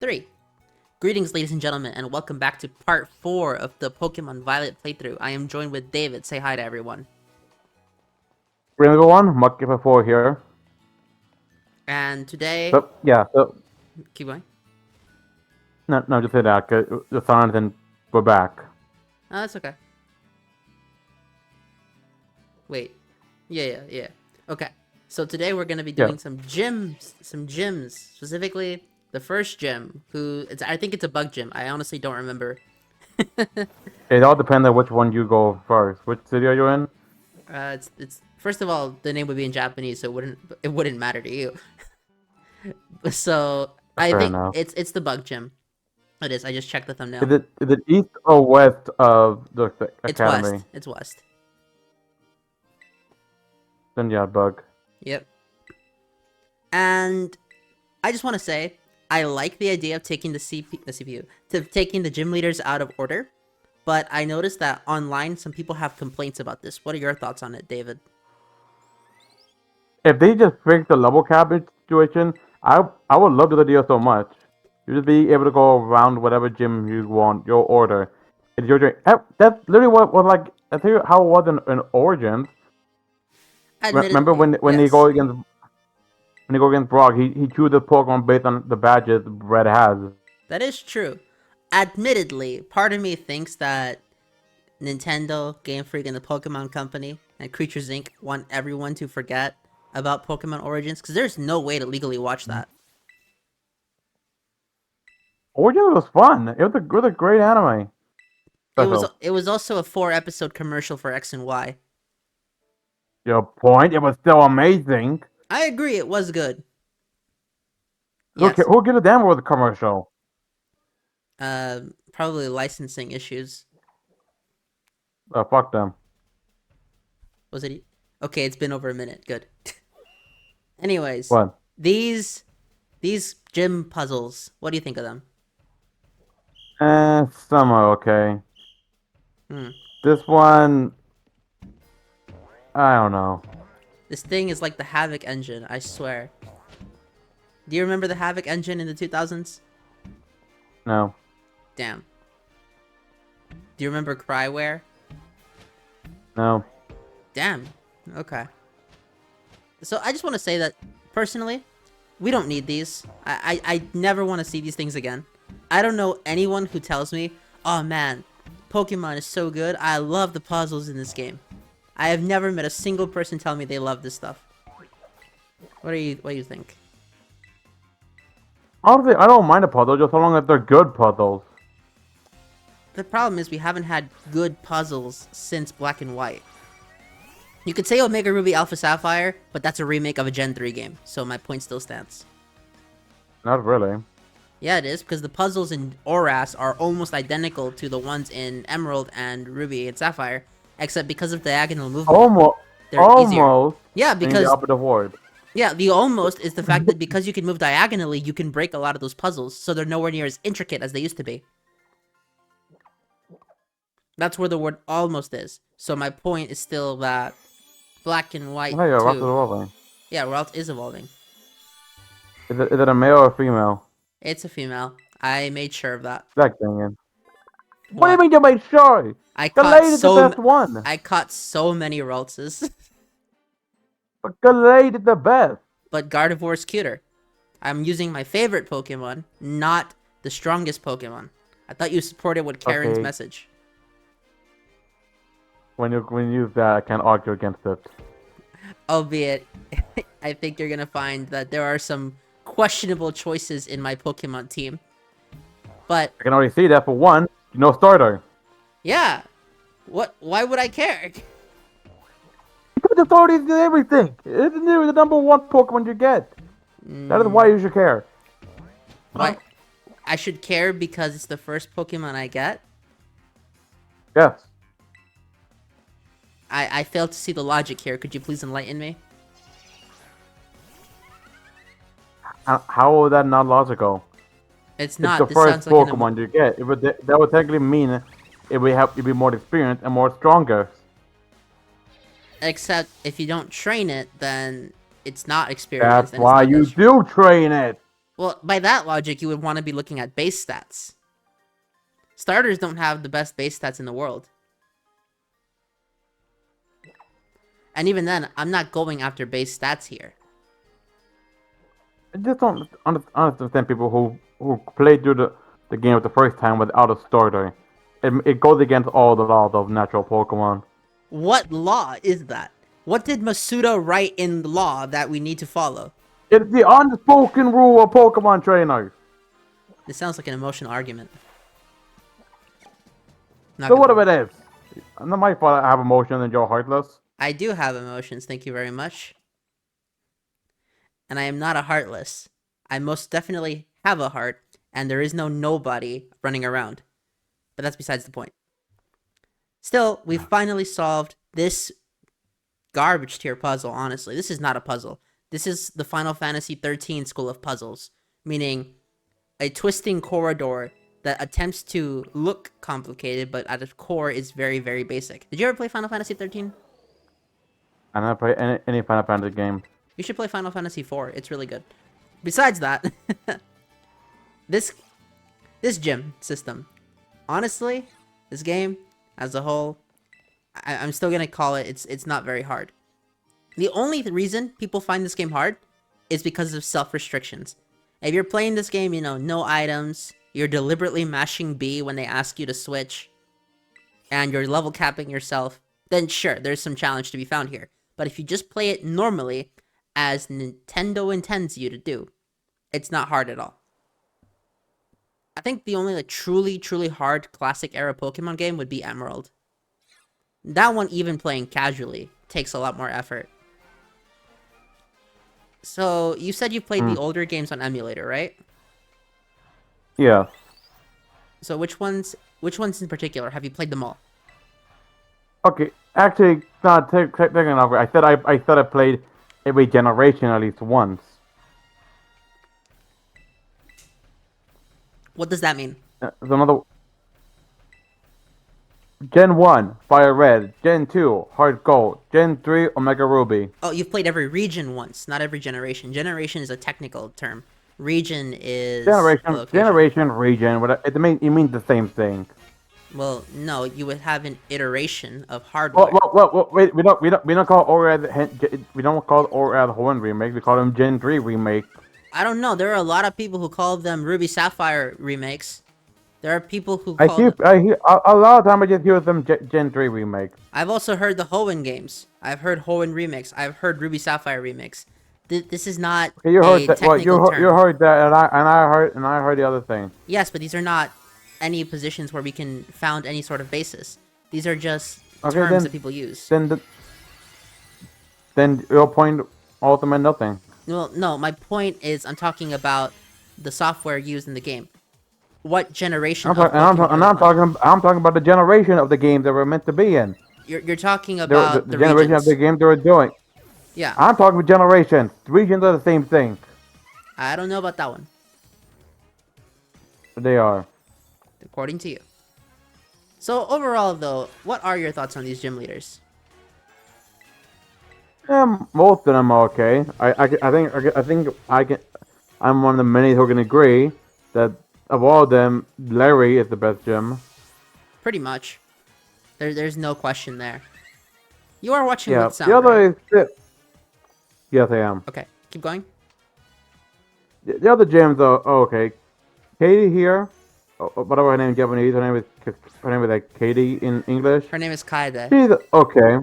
3. Greetings, ladies and gentlemen, and welcome back to part 4 of the Pokemon Violet playthrough. I am joined with David. Say hi to everyone. Great everyone, Muck4 here. And today... So Keep going. no, just say that, the silence and we're back. Oh, that's okay. Wait. Yeah. Okay. So today we're going to be doing some gyms. Specifically, the first gym, I think it's a bug gym. I honestly don't remember. It all depends on which one you go first. Which city are you in? It's first of all, the name would be in Japanese, so it wouldn't matter to you. So I Fair think enough. it's the bug gym. It is. I just checked the thumbnail. Is it east or west of the It's academy? west. It's west. Then yeah, bug. Yep. And I just want to say, I like the idea of taking the CPU, taking the gym leaders out of order. But I noticed that online, some people have complaints about this. What are your thoughts on it, David? If they just fix the level cap situation, I would love the idea so much. You just be able to go around whatever gym you want, your order. It's your turn. That's literally what was like. I tell you how it was in Origins. Remember Admittedly, when they yes. go against Brock, he chooses Pokemon based on the badges Red has. That is true. Admittedly, part of me thinks that Nintendo, Game Freak, and the Pokemon Company and Creatures Inc. want everyone to forget about Pokemon Origins, because there's no way to legally watch that. Origins was fun. It was a great anime. Special. It was also a 4-episode commercial for X and Y. Your point. It was still amazing. I agree, it was good. Yes. Who gives a damn about the commercial? Probably licensing issues. Fuck them. Was it? Okay, it's been over a minute. Good. Anyways, What? these gym puzzles. What do you think of them? Some are okay. Hmm. This one, I don't know. This thing is like the Havoc engine. I swear. Do you remember the Havoc engine in the 2000s? No. Damn. Do you remember Cryware? No. Damn. Okay. So I just want to say that, personally, we don't need these. I never want to see these things again. I don't know anyone who tells me, oh man, Pokemon is so good, I love the puzzles in this game. I have never met a single person tell me they love this stuff. What do you think? Honestly, I don't mind the puzzles just so long as they're good puzzles. The problem is we haven't had good puzzles since Black and White. You could say Omega Ruby Alpha Sapphire, but that's a remake of a Gen 3 game, so my point still stands. Not really. Yeah, it is, because the puzzles in Oras are almost identical to the ones in Emerald and Ruby and Sapphire, except because of diagonal movement, Almost. they're easier. Almost. Yeah, In the because... opposite word. Yeah, the almost is the fact that because you can move diagonally, you can break a lot of those puzzles, so they're nowhere near as intricate as they used to be. That's where the word almost is. So my point is still that Black and White Hey, Rock is 2... evolving. Yeah, Ralph is evolving. Is it a male or a female? It's a female. I made sure of that. That thing. What do you What? mean you made sure? Gallade is the best one. I caught so many Raltzes. But Gallade is the best. But Gardevoir's cuter. I'm using my favorite Pokemon, not the strongest Pokemon. I thought you supported what Karen's message. When you use that, I can't argue against it. Albeit, I think you're gonna find that there are some questionable choices in my Pokemon team. But I can already see that for one. No starter. yeah, why would I care? Because the starter is everything. It's the number one Pokemon you get. That is why you should care. Why? I should care because it's the first Pokemon I get? Yes. I fail to see the logic here. Could you please enlighten me? How is that not logical? It's not. It's the first Pokemon you get. That would technically mean it'd be more experienced and more stronger. Except if you don't train it, then it's not experienced. That's why you do train it. Well, by that logic, you would want to be looking at base stats. Starters don't have the best base stats in the world. And even then, I'm not going after base stats here. I just don't understand people who play through the game the first time without a starter. It goes against all the laws of natural Pokemon. What law is that? What did Masuda write in the law that we need to follow? It's the unspoken rule of Pokemon trainers. This sounds like an emotional argument. So whatever it is. Not my fault I have emotions and you're heartless. I do have emotions, thank you very much. And I am not a heartless. I most definitely have a heart, and there is no nobody running around. But that's besides the point. Still, we've finally solved this garbage tier puzzle, honestly. This is not a puzzle. This is the Final Fantasy XIII school of puzzles, meaning a twisting corridor that attempts to look complicated, but at its core is very, very basic. Did you ever play Final Fantasy XIII? I never play any Final Fantasy game. You should play Final Fantasy IV. It's really good. Besides that, this gym system, honestly, this game as a whole, I'm still gonna call it. It's not very hard. The only reason people find this game hard is because of self-restrictions. If you're playing this game, you know, no items, you're deliberately mashing B when they ask you to switch, and you're level capping yourself, then sure, there's some challenge to be found here. But if you just play it normally, as Nintendo intends you to do, it's not hard at all. I think the only like truly hard classic era Pokemon game would be Emerald. That one, even playing casually, takes a lot more effort. So, you said you played the older games on emulator, right? Yeah. So which ones in particular? Have you played them all? Okay, actually, not taking over. I said I played every generation at least once. What does that mean? There's another. Gen 1, Fire Red. Gen 2, Heart Gold. Gen 3, Omega Ruby. Oh, you've played every region once, not every generation. Generation is a technical term. Region is generation, region. It means the same thing. Well, no, you would have an iteration of hardware. Well, wait, we don't call ORAD Horn remake. We call them Gen 3 remake. I don't know. There are a lot of people who call them Ruby Sapphire remakes. There are people who call I hear a lot of time I just hear them Gen 3 remake. I've also heard the Hoenn games. I've heard Hoenn remix. I've heard Ruby Sapphire remix. This is not okay, you heard a that. technical term. You heard that, and I heard the other thing. Yes, but these are not any positions where we can found any sort of basis. These are just terms that people use. Then your point also meant nothing. Well, no, my point is I'm talking about the software used in the game. What generation? I'm talking about the generation of the games that we're meant to be in. You're talking about the generation regions. of the game they were doing. Yeah. I'm talking about generations. Regions are the same thing. I don't know about that one. They are. According to you. So overall, though, what are your thoughts on these gym leaders? Most of them are okay. I'm one of the many who can agree that of all of them, Larry is the best gym. Pretty much. There's no question there. You are watching with sound, the other right? Yes, I am. Okay, keep going. The other gyms are okay. Katie here, whatever her name in Japanese, her name is like Katie in English. Her name is Kaede. She's okay.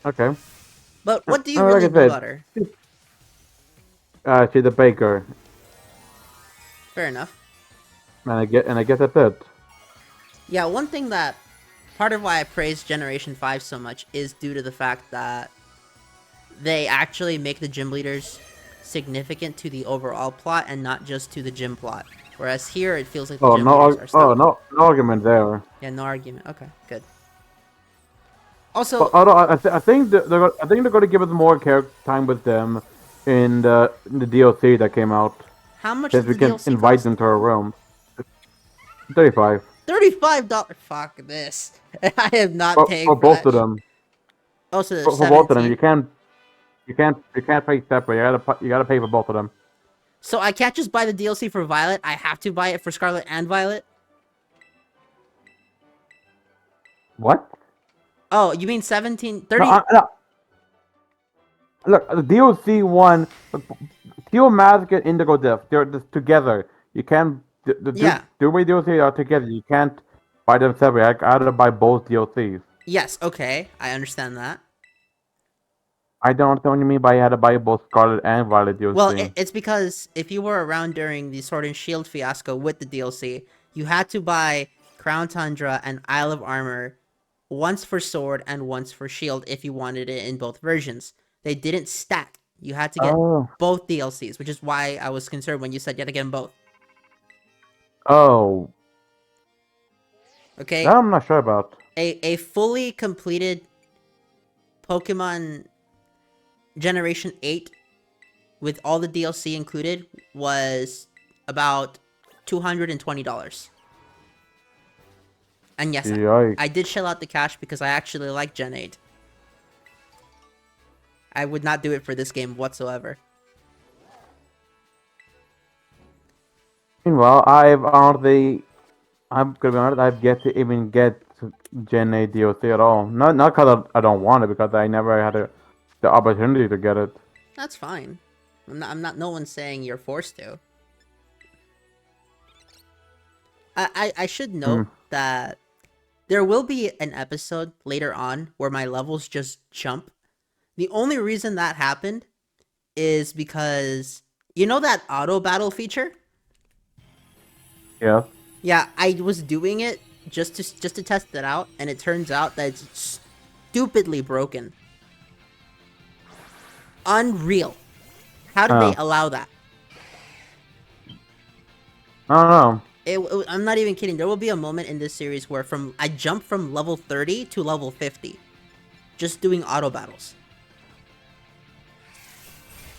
Okay. But what do you really do about her? She's a baker. Fair enough. And I guess that's it. Yeah, one thing that part of why I praise Generation 5 so much is due to the fact that they actually make the gym leaders significant to the overall plot and not just to the gym plot. Whereas here, it feels like the gym leaders are stuck. No argument there. Yeah, no argument. Okay, good. Also, I think they're going to give us more character time with them in the DLC that came out. How much does the DLC DLC invite cost? them to our room. $35. $35. Fuck this. I have not paid for both of them. Also, For both of them, you can't You can't pay separate. You gotta pay for both of them. So I can't just buy the DLC for Violet. I have to buy it for Scarlet and Violet. What? Oh, you mean 17, No, 30? no. Look, the DLC one, look, Steel Mask and Indigo Disc, they're just together. You can't Yeah. the way DLC are together. You can't buy them separate. I gotta buy both DLCs. Yes, okay. I understand that. I don't understand what you mean by you had to buy both Scarlet and Violet Well, DLC. it's because if you were around during the Sword and Shield fiasco with the DLC, you had to buy Crown Tundra and Isle of Armor once for Sword and once for Shield if you wanted it in both versions. They didn't stack. You had to get Oh, both DLCs, which is why I was concerned when you said you had to get them both. oh, that Okay? I'm not sure about. A fully completed Pokemon Generation 8 with all the DLC included was about $220. And yes, Yikes. I did shell out the cash because I actually like Gen 8. I would not do it for this game whatsoever. Meanwhile, I'm gonna be honest, I've yet to even get Gen 8 DLC at all. Not because I don't want it, because I never had the opportunity to get it. That's fine. No one's saying you're forced to. I should Hmm. note that there will be an episode later on where my levels just jump. The only reason that happened is because you know that auto battle feature? Yeah. Yeah, I was doing it just to test it out, and it turns out that it's stupidly broken. Unreal. How did they Huh. allow that? I don't know. I'm not even kidding. There will be a moment in this series where I jump from level 30 to level 50, just doing auto battles.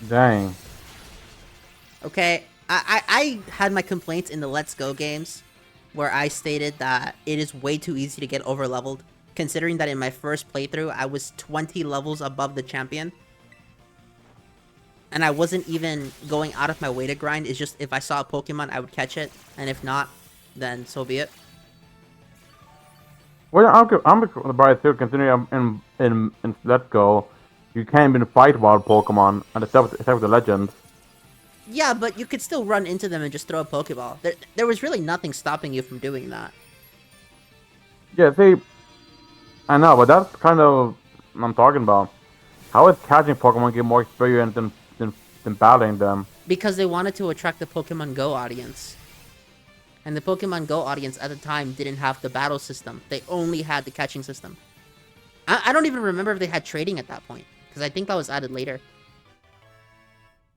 Dang. Okay, I had my complaints in the Let's Go games, where I stated that it is way too easy to get over leveled, considering that in my first playthrough I was 20 levels above the champion. And I wasn't even going out of my way to grind. It's just if I saw a Pokemon, I would catch it, and if not, then so be it. Well, I'm surprised too, considering in Let's Go, you can't even fight wild Pokemon, and except with the legends. Yeah, but you could still run into them and just throw a Pokeball. There was really nothing stopping you from doing that. Yeah, see, I know, but that's kind of what I'm talking about. How is catching Pokemon give more experience than battling them? Because they wanted to attract the Pokemon Go audience. And the Pokemon Go audience at the time didn't have the battle system. They only had the catching system. I don't even remember if they had trading at that point, because I think that was added later.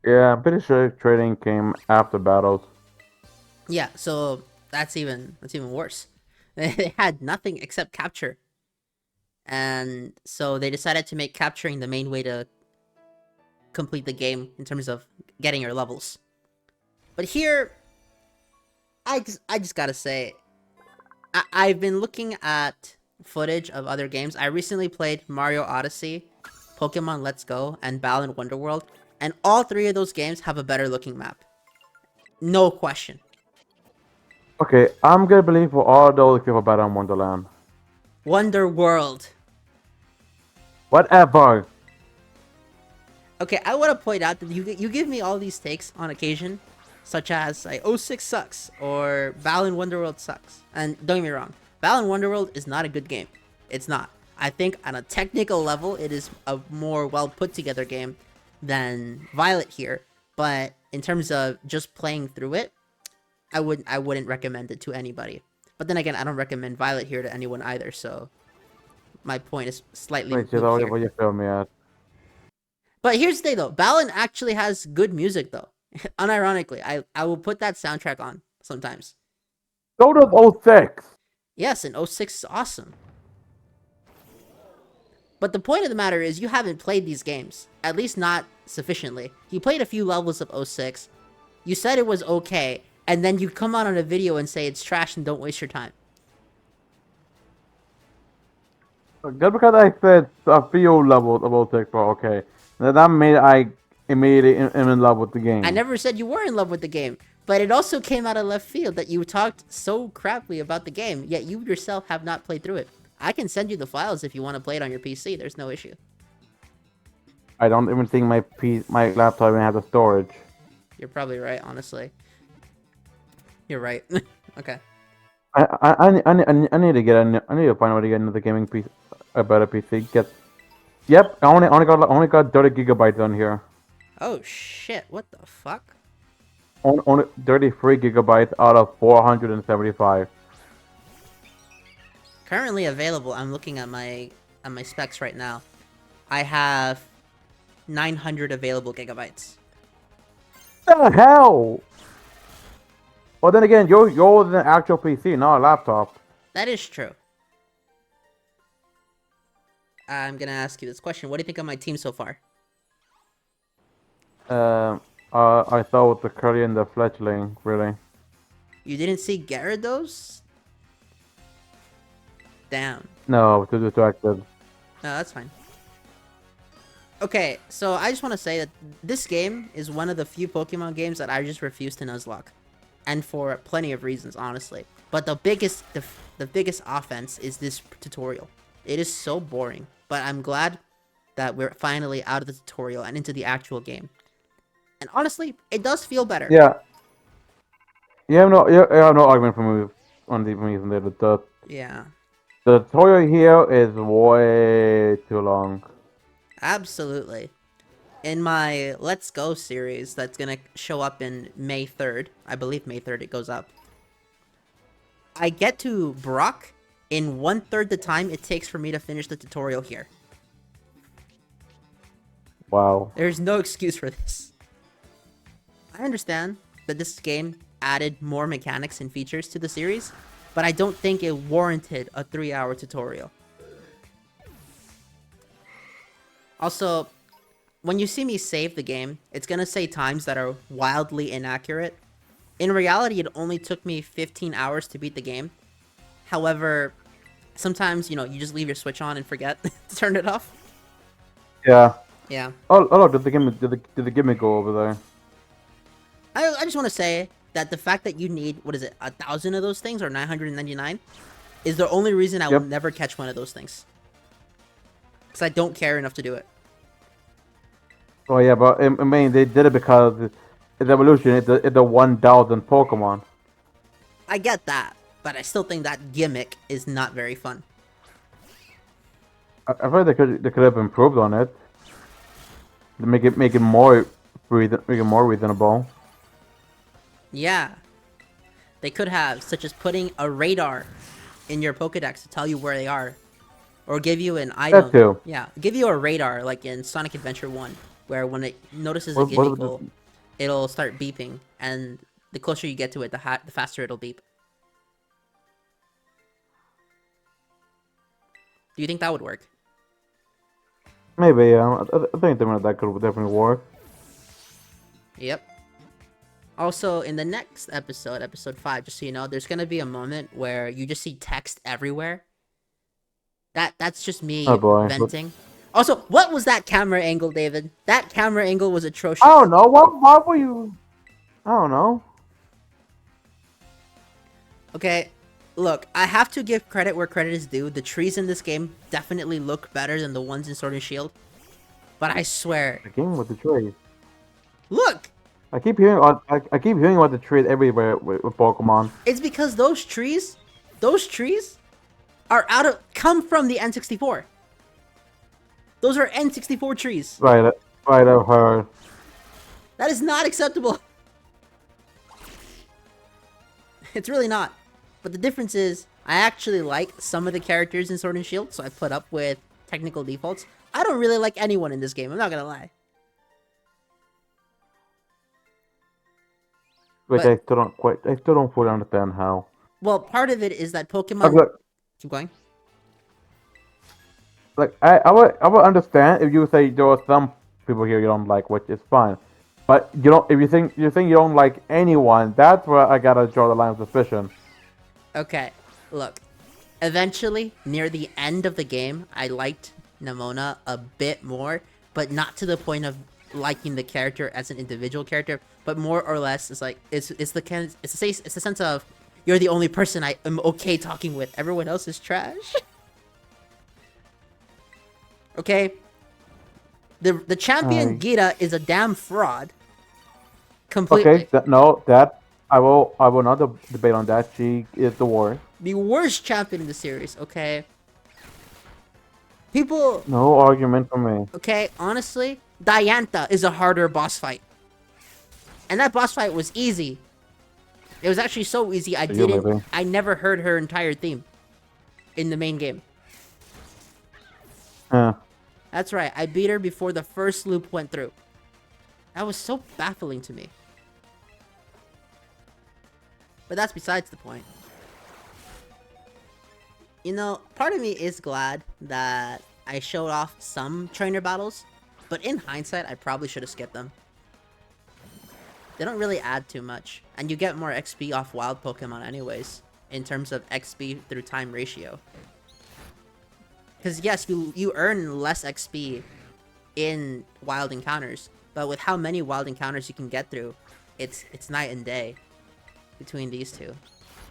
Yeah, I'm pretty sure trading came after battles. Yeah, so that's even worse. They had nothing except capture. And so they decided to make capturing the main way to complete the game in terms of getting your levels. But here, I just gotta say, I've been looking at footage of other games. I recently played Mario Odyssey, Pokemon Let's Go, and Balan Wonderworld, and all three of those games have a better looking map. No question. Okay, I'm gonna believe for all those people Battle in Wonderland. Wonderworld. Whatever. Okay, I want to point out that you give me all these takes on occasion, such as like 06 sucks or Balan Wonderworld sucks. And don't get me wrong, Balan Wonderworld is not a good game. It's not. I think on a technical level, it is a more well put together game than Violet here. But in terms of just playing through it, I wouldn't recommend it to anybody. But then again, I don't recommend Violet here to anyone either. So my point is slightly Wait, just moot always here. where you feel me at. But here's the thing though, Balan actually has good music though. Unironically, I will put that soundtrack on sometimes. Go to 06. Yes, and 06 is awesome. But the point of the matter is you haven't played these games. At least not sufficiently. You played a few levels of 06. You said it was okay, and then you come out on a video and say it's trash and don't waste your time. Just because I said a few levels of 06 were okay, That made I immediately am in love with the game. I never said you were in love with the game, but it also came out of left field that you talked so crappily about the game, yet you yourself have not played through it. I can send you the files if you want to play it on your PC. There's no issue. I don't even think my laptop even has the storage. You're probably right, honestly. You're right. Okay. I need to get I need to find a way to get another gaming PC, a better PC. Yep, I only got 30 gigabytes on here. Oh shit! What the fuck? Only 33 gigabytes out of 475. Currently available. I'm looking at my specs right now. I have 900 available gigabytes. The hell? Well, then again, you're an actual PC, not a laptop. That is true. I'm gonna ask you this question. What do you think of my team so far? I thought with the Curly and the Fletchling, really. You didn't see Gyarados? Damn. No, too distracted. No, that's fine. Okay, so I just want to say that this game is one of the few Pokemon games that I just refuse to Nuzlocke. And for plenty of reasons, honestly. But the biggest offense is this tutorial. It is so boring. But I'm glad that we're finally out of the tutorial and into the actual game. And honestly, it does feel better. Yeah. You have no argument for me on the reason there. Yeah. The tutorial here is way too long. Absolutely. In my Let's Go series that's gonna show up in May 3rd, I believe May 3rd it goes up, I get to Brock in 1/3 the time it takes for me to finish the tutorial here. Wow. There's no excuse for this. I understand that this game added more mechanics and features to the series, but I don't think it warranted a 3-hour tutorial. Also, when you see me save the game, it's gonna say times that are wildly inaccurate. In reality, it only took me 15 hours to beat the game. However, sometimes, you just leave your Switch on and forget to turn it off. Yeah. Yeah. Oh look, did the gimmick go over there? I just want to say that the fact that you need, 1,000 of those things, or 999, is the only reason I will never catch one of those things. Because I don't care enough to do it. Oh yeah, but I mean they did it because it's evolution. It's the 1,000 Pokemon. I get that, but I still think that gimmick is not very fun. I feel like they could have improved on it. To make it more reasonable. Yeah. They could have, such as putting a radar in your Pokedex to tell you where they are. Or give you an item. That too. Yeah, give you a radar, like in Sonic Adventure 1, where when it notices a gimmick, it'll start beeping, and the closer you get to it, the faster it'll beep. Do you think that would work? Maybe, yeah. I think that could definitely work. Yep. Also, in the next episode, episode 5, just so you know, there's gonna be a moment where you just see text everywhere. That's just me venting. Also, what was that camera angle, David? That camera angle was atrocious. I don't know. Why were you? I don't know. Okay, look, I have to give credit where credit is due. The trees in this game definitely look better than the ones in Sword and Shield. But I swear. The game with the trees. Look! I keep hearing about the trees everywhere with Pokemon. It's because those trees are come from the N64. Those are N64 trees. Right, I've heard. That is not acceptable. It's really not. But the difference is, I actually like some of the characters in Sword and Shield, so I put up with technical defaults. I don't really like anyone in this game, I'm not gonna lie. Which I still don't fully understand how. Well, part of it is that Pokemon... Look, keep going. Like I would understand if you say there are some people here you don't like, which is fine. But you don't. If you think you don't like anyone, that's where I gotta draw the line of suspicion. Okay, look. Eventually, near the end of the game, I liked Nemona a bit more. but not to the point of liking the character as an individual character, but more or less it's like it's the sense of you're the only person I am okay talking with. Everyone else is trash. Okay? The champion I Gita is a damn fraud. Okay, Completely. no, that I will not debate on that. She is the worst. The worst champion in the series, okay? People, No argument for me. okay, honestly, Diantha is a harder boss fight. And that boss fight was easy. It was actually so easy You maybe. I never heard her entire theme in the main game. Yeah. That's right, I beat her before the first loop went through. That was so baffling to me. But that's besides the point. You know, part of me is glad that I showed off some trainer battles, but in hindsight, I probably should have skipped them. They don't really add too much, and you get more XP off wild Pokemon anyways, in terms of XP through time ratio. Because yes, you earn less XP in wild encounters, but with how many wild encounters you can get through, it's night and day between these two.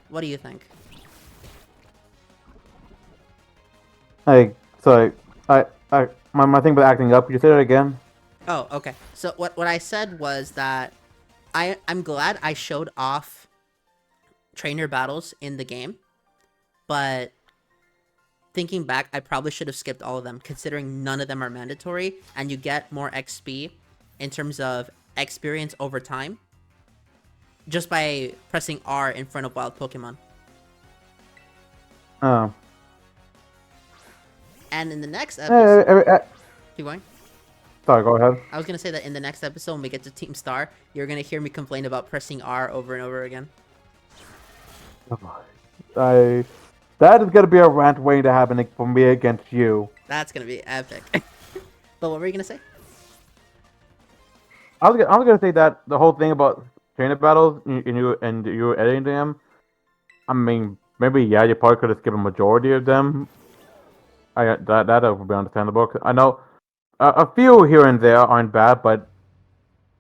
What do you think? So my thing about acting up. Could you say that again? Oh, okay. So what I said was that I'm glad I showed off trainer battles in the game, but thinking back, I probably should have skipped all of them, considering none of them are mandatory, and you get more XP in terms of experience over time just by pressing R in front of wild Pokemon. Oh. And in the next episode, keep going. Sorry, go ahead. I was gonna say that in the next episode, when we get to Team Star, you're gonna hear me complain about pressing R over and over again. That is gonna be a rant waiting to happen for me against you. That's gonna be epic. But what were you gonna say? I was gonna say that the whole thing about trainer battles and you editing them. I mean, maybe yeah, you probably could have skipped a majority of them. That would be understandable. 'Cause I know a few here and there aren't bad, but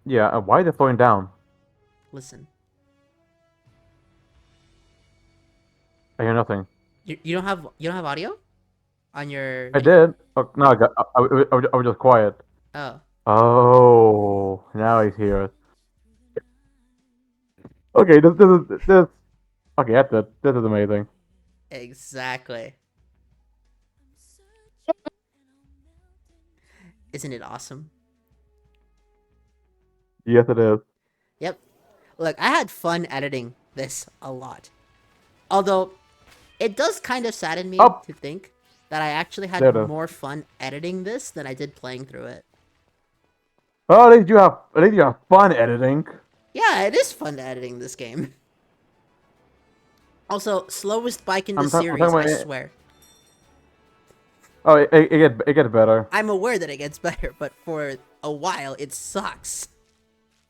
yeah, why are they slowing down? Listen, I hear nothing. you don't have audio on your I video. did. Oh, no, I was just quiet. Oh, Oh, now he's here. Okay, this. Okay, that's it. This is amazing. exactly. Isn't it awesome? Yes, it is. Yep. Look, I had fun editing this a lot. Although, it does kind of sadden me Up to think that I actually there. had It is. more fun editing this than I did playing through it. Oh, at least you have fun editing. Yeah, it is fun editing this game. Also, slowest bike in the I'm series, talking I about it. swear. Oh, it gets better. I'm aware that it gets better, but for a while, it sucks.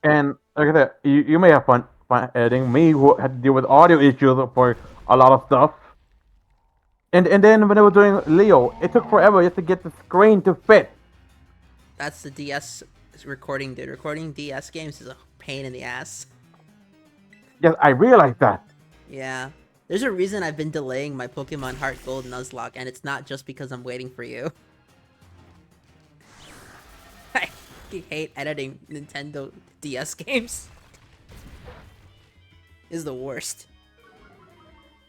And like I said, you may have fun editing. Me, who had to deal with audio issues for a lot of stuff. And then when I was doing Leo, it took forever just to get the screen to fit. That's the DS recording, dude. Recording DS games is a pain in the ass. Yes, I realized that. Yeah. There's a reason I've been delaying my Pokemon Heart Gold Nuzlocke, and it's not just because I'm waiting for you. I hate editing Nintendo DS games. Is the worst.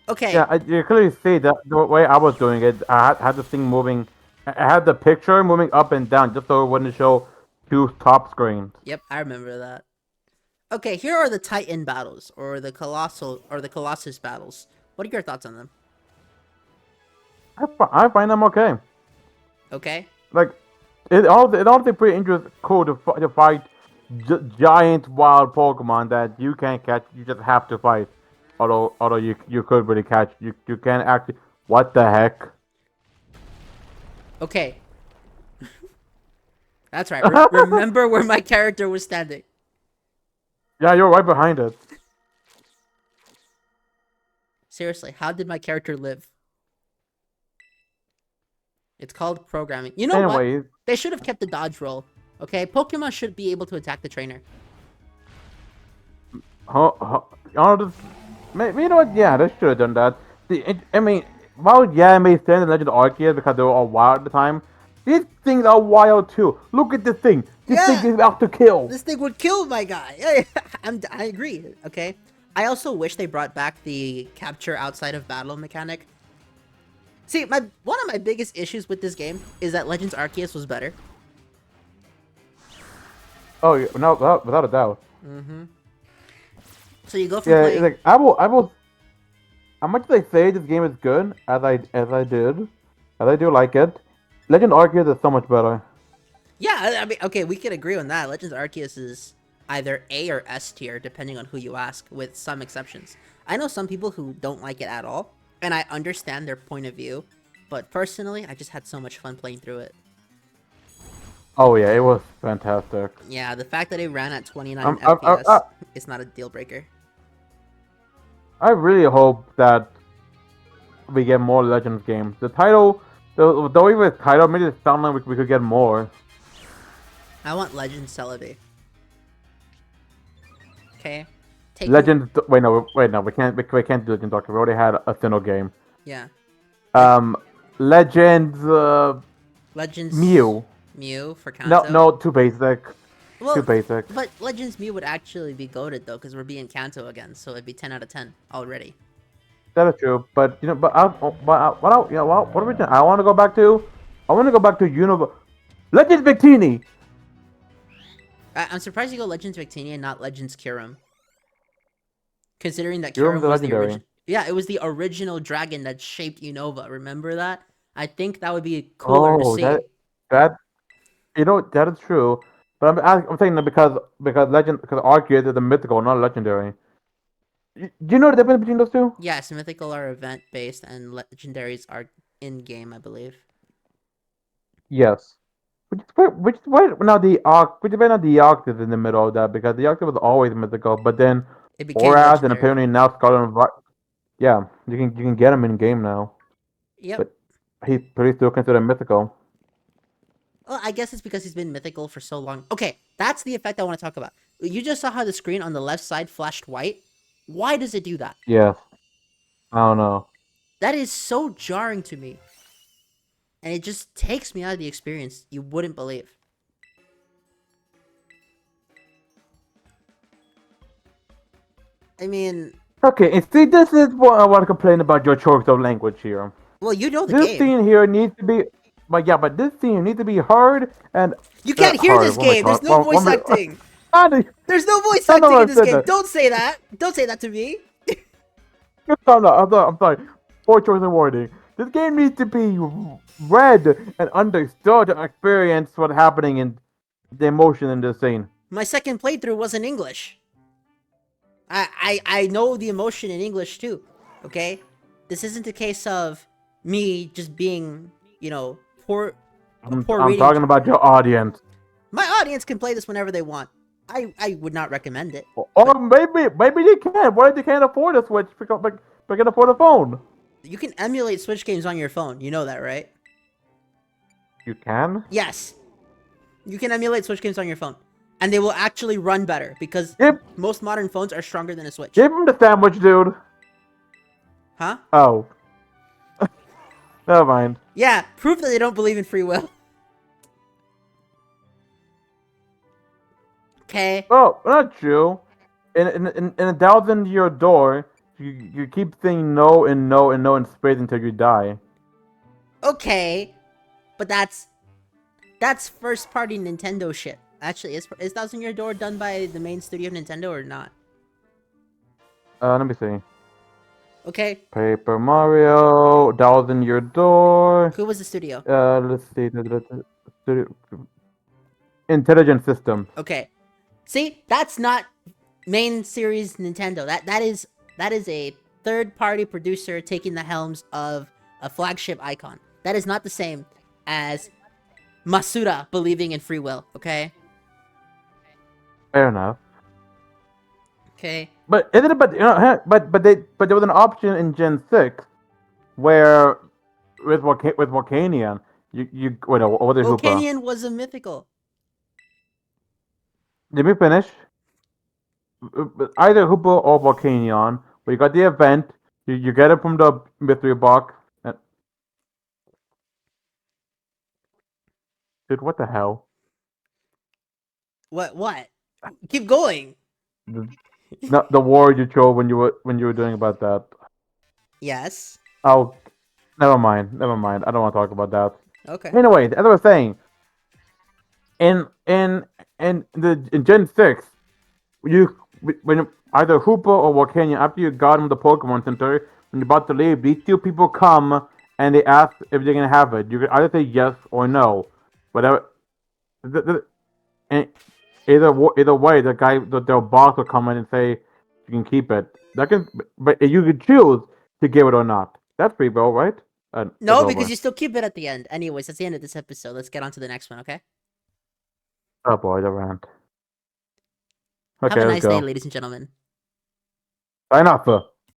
Okay. Yeah, you clearly see that the way I was doing it, I had the thing moving. I had the picture moving up and down just so it wouldn't show two top screens. Yep, I remember that. Okay, here are the Titan battles, or the Colossus battles. What are your thoughts on them? I find them okay. Okay. Like, it honestly pretty interesting, cool to fight giant wild Pokemon that you can't catch. You just have to fight. Although you could really catch. You can actually. What the heck? Okay. That's right. Remember where my character was standing. Yeah, you're right behind it. Seriously, how did my character live? It's called programming. You know what? Anyways, They should have kept the dodge roll. Okay, Pokemon should be able to attack the trainer. just, you know what? Yeah, they should have done that. I mean, well, yeah, it made sense in Legend of Arceus because they were all wild at the time. These things are wild too. Look at this thing. This Yeah. thing is out to kill. This thing would kill my guy. I agree. Okay. I also wish they brought back the capture outside of battle mechanic. See, one of my biggest issues with this game is that Legends Arceus was better. Oh, yeah, no, without a doubt. So you go from Yeah, playing. it's like I will. How much they say this game is good, as I do like it. Legend Arceus is so much better. Yeah, I mean, okay, we can agree on that. Legends Arceus is either A or S tier, depending on who you ask, with some exceptions. I know some people who don't like it at all, and I understand their point of view, but personally, I just had so much fun playing through it. Oh yeah, it was fantastic. Yeah, the fact that it ran at 29 FPS is not a deal breaker. I really hope that we get more Legends games. The title, though even the title made it sound like we could get more. I want Legends Celebi. Okay. Legends. Wait, no, we can't. We can't do Legends Doctor. We already had a single game. Yeah. Legends. Legends. Mew. Mew for Kanto. No, too basic. Well, too basic. But Legends Mew would actually be goated though, because we're being Kanto again, so it'd be 10 out of 10 already. That is true, but you know, what I want to go back to? I want to go back to Legends Victini. I'm surprised you go Legends Victini and not Legends Kyurem. Considering that Kyurem's Kyurem was the legendary. original. Yeah, it was the original dragon that shaped Unova. Remember that? I think that would be cooler to see. That that is true. But I'm saying that because Arceus is a mythical, not legendary. Do you know the difference between those two? Yes, mythical are event based and legendaries are in game, I believe. Yes. Which now the Octave is in the middle of that because the Octave was always mythical, but then It became Oraz and legendary. apparently now Scarlet and yeah, you can get him in game now. Yep. But he's pretty still considered mythical. Well, I guess it's because he's been mythical for so long. Okay, that's the effect I want to talk about. You just saw how the screen on the left side flashed white. Why does it do that? Yes. I don't know. That is so jarring to me. And it just takes me out of the experience. You wouldn't believe. I mean... Okay, and see, this is what I want to complain about your choice of language here. Well, you know the this game. Scene here needs to be... But this scene needs to be heard and... You can't hear this game! There's no voice acting! There's no voice acting in this game! Don't say that! Don't say that to me! I'm sorry. Poor choice of wording. This game needs to be read and understood to experience what's happening in the emotion in this scene. My second playthrough was in English. I know the emotion in English too, okay? This isn't a case of me just being, you know, poor I'm reading. talking about your audience. My audience can play this whenever they want. I would not recommend it. Or maybe they can. What if they can't afford a Switch? They can afford a phone. You can emulate Switch games on your phone. You know that, right? You can? Yes. You can emulate Switch games on your phone. And they will actually run better because most modern phones are stronger than a Switch. Give him the sandwich, dude. Huh? Oh. Never mind. Yeah, proof that they don't believe in free will. Okay. Oh, not true. In a 1,000-year door, you keep saying no and no and no in space until you die. Okay, but that's first party Nintendo shit. Actually, is 1,000-Year Door done by the main studio of Nintendo or not? Let me see. Okay. Paper Mario, 1,000-Year Door. Who was the studio? Let's see. Studio. Intelligent System. Okay. See, that's not main series Nintendo. That is a third-party producer taking the helms of a flagship icon. That is not the same as Masuda believing in free will. Okay. Fair enough. Okay. But isn't it? But there was an option in Gen 6 where with Volcanion wait, no, what is Hoopa? Volcanion was a mythical. Let me finish. Either Hoopa or Volcanion. We got the event. You get it from the mystery box. Dude, what the hell? What? Keep going. The, not the war you chose when you were doing about that. Yes. Oh, never mind. Never mind. I don't want to talk about that. Okay. Anyway, as I was saying, in Gen 6, you when either Hooper or Volcanion, after you got them the Pokemon Center, when you're about to leave, these two people come and they ask if they're gonna have it. You can either say yes or no. Whatever. And either way, the boss will come in and say you can keep it. But you can choose to give it or not. That's free, bro, right? It's No, because over. you still keep it at the end. Anyways, that's the end of this episode. Let's get on to the next one, okay? Oh boy, the rant. Have Okay, a let's nice day, go. ladies and gentlemen. Sign off, sir.